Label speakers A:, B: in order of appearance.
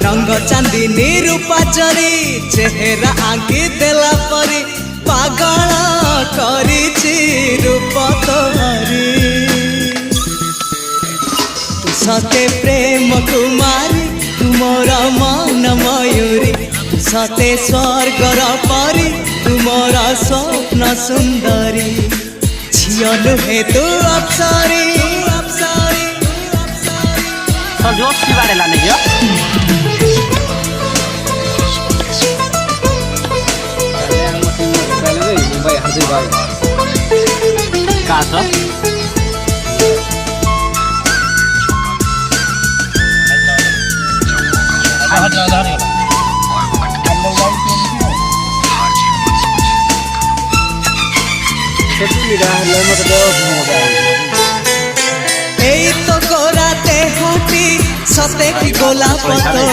A: रंग चांदनी रूपा चरी चेहरा आंकी देला परी पागल करिछि रूप तोहरी तू सते प्रेम कुमारी तुमर मन मयूरी सते स्वर्गर परी तुमर स्वप्न सुंदरी झियो नुहे तू अप्सरी अप्सरी
B: जोश की बारे लाने गया कहाँ
A: तो गोराते हाथी सते की गोला पतो।